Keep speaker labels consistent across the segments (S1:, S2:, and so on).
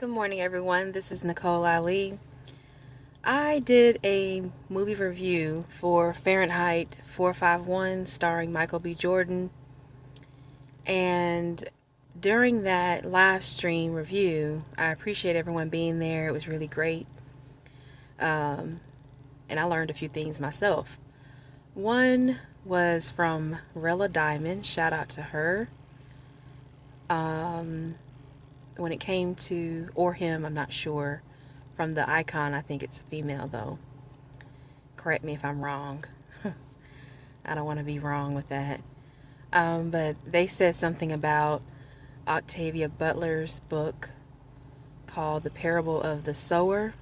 S1: Good morning, everyone. This is Nicole Ali. I did a movie review for Fahrenheit 451 starring Michael B. Jordan. And during that live stream review, I appreciate everyone being there. It was really great. And I learned a few things myself. One was from Rella Dymond. Shout out to her. When it came to, or him, I'm not sure. From the icon, I think it's a female though. Correct me if I'm wrong. I don't want to be wrong with that. But they said something about Octavia Butler's book called The Parable of the Sower.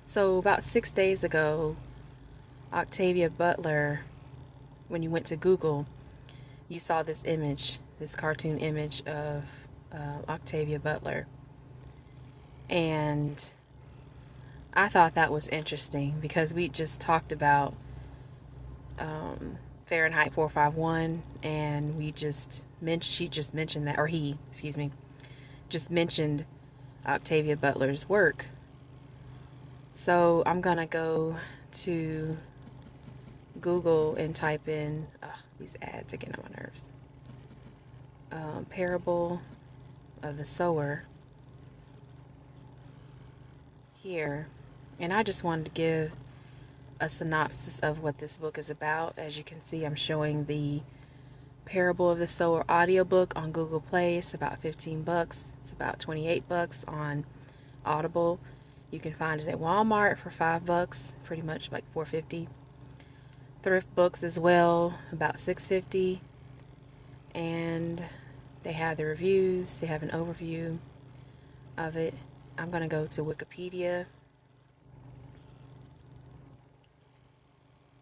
S1: So about 6 days ago, Octavia Butler, when you went to Google, you saw this image, this cartoon image of Octavia Butler. And I thought that was interesting because we just talked about Fahrenheit 451, and she just mentioned that, or he, excuse me, just mentioned Octavia Butler's work. So I'm gonna go to Google and type in, these ads are getting on my nerves. Parable of the Sower here, and I just wanted to give a synopsis of what this book is about. As you can see, I'm showing the Parable of the Sower audiobook on Google Play. It's about $15. It's about $28 on Audible. You can find it at Walmart for $5, pretty much like $4.50. Thrift books as well, about $6.50. And they have the reviews, they have an overview of it. I'm going to go to Wikipedia.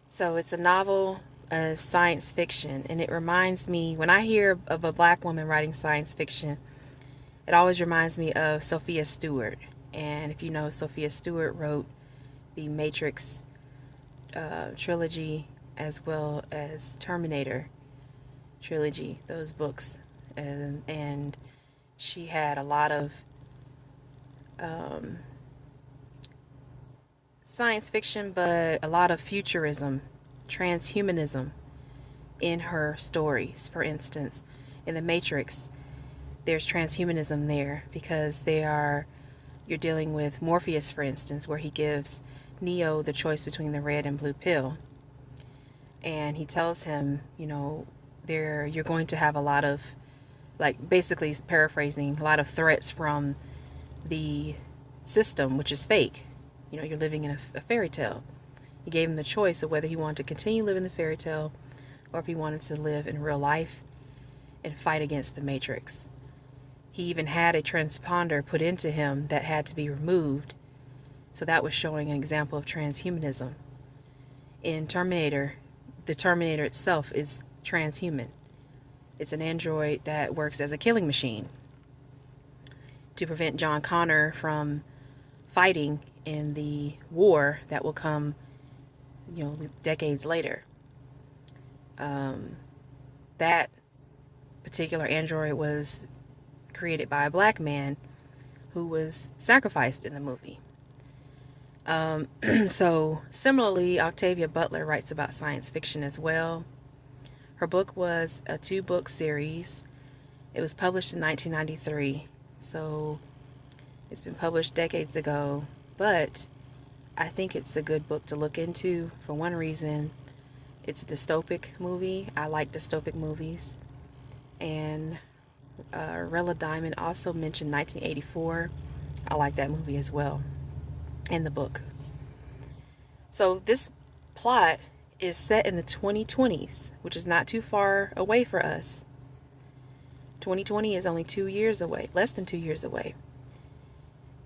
S1: So it's a novel of science fiction, and it reminds me, when I hear of a black woman writing science fiction, it always reminds me of Sophia Stewart. And if you know, Sophia Stewart wrote the Matrix trilogy as well as Terminator trilogy, those books. And she had a lot of science fiction, but a lot of futurism, transhumanism in her stories. For instance, in the Matrix, there's transhumanism there because you're dealing with Morpheus, for instance, where he gives Neo the choice between the red and blue pill. And he tells him, you're going to have a lot of, like, basically paraphrasing, a lot of threats from the system, which is fake. You're living in a fairy tale. He gave him the choice of whether he wanted to continue living the fairy tale or if he wanted to live in real life and fight against the Matrix. He even had a transponder put into him that had to be removed. So that was showing an example of transhumanism. In Terminator, the Terminator itself is transhuman. It's an android that works as a killing machine to prevent John Connor from fighting in the war that will come, decades later. That particular android was created by a black man who was sacrificed in the movie. So similarly, Octavia Butler writes about science fiction as well. Her book was a 2-book series. It was published in 1993. So it's been published decades ago, but I think it's a good book to look into. For one reason, it's a dystopic movie. I like dystopic movies. And Rella Dymond also mentioned 1984. I like that movie as well, and the book. So this plot is set in the 2020s, which is not too far away for us. 2020 is only 2 years away, less than 2 years away.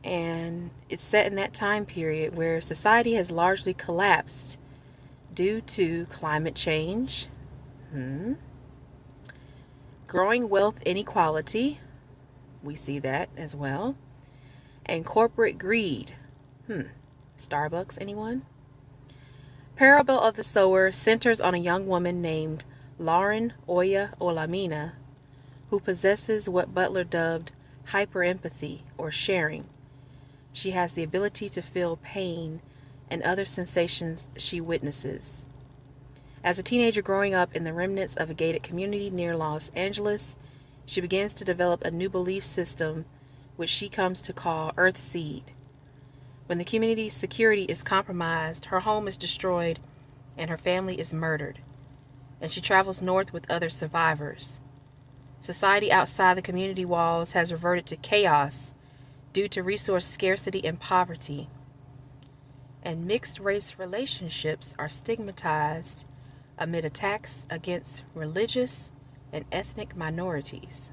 S1: And it's set in that time period where society has largely collapsed due to climate change, growing wealth inequality, we see that as well, and corporate greed. Starbucks, anyone? Parable of the Sower centers on a young woman named Lauren Oya Olamina, who possesses what Butler dubbed hyperempathy, or sharing. She has the ability to feel pain and other sensations she witnesses. As a teenager growing up in the remnants of a gated community near Los Angeles, she begins to develop a new belief system which she comes to call Earthseed. When the community's security is compromised, her home is destroyed, and her family is murdered, and she travels north with other survivors. Society outside the community walls has reverted to chaos due to resource scarcity and poverty, and mixed-race relationships are stigmatized amid attacks against religious and ethnic minorities.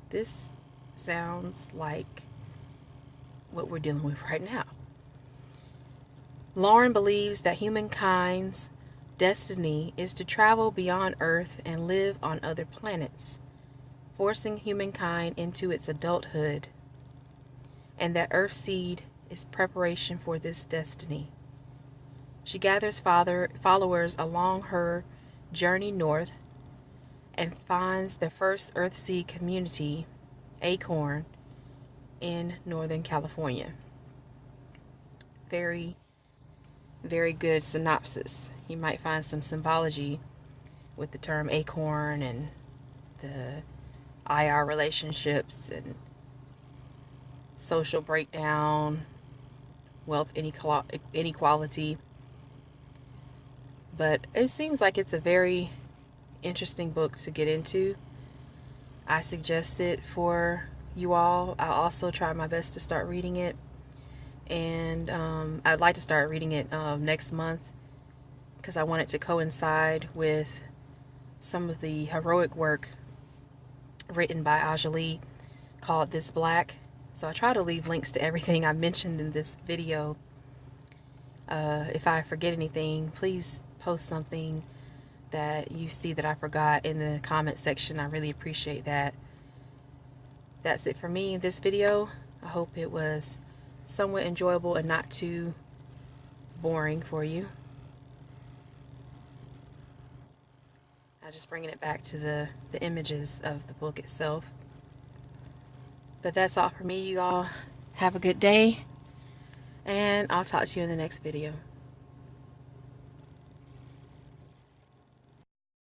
S1: This sounds like what we're dealing with right now. Lauren believes that humankind's destiny is to travel beyond Earth and live on other planets, forcing humankind into its adulthood, and that Earthseed is preparation for this destiny. She gathers followers along her journey north and finds the first Earthseed community, Acorn, in Northern California. Very, very good synopsis. You might find some symbology with the term acorn and the IR relationships and social breakdown, wealth inequality. But it seems like it's a very interesting book to get into. I suggest it for you all. I'll also try my best to start reading it. And I'd like to start reading it next month because I want it to coincide with some of the heroic work written by Ajali called This Black. So I try to leave links to everything I mentioned in this video. If I forget anything, please post something that you see that I forgot in the comment section. I really appreciate that. That's it for me in this video. I hope it was somewhat enjoyable and not too boring for you. I'm just bringing it back to the images of the book itself. But that's all for me, you all. Have a good day, and I'll talk to you in the next video.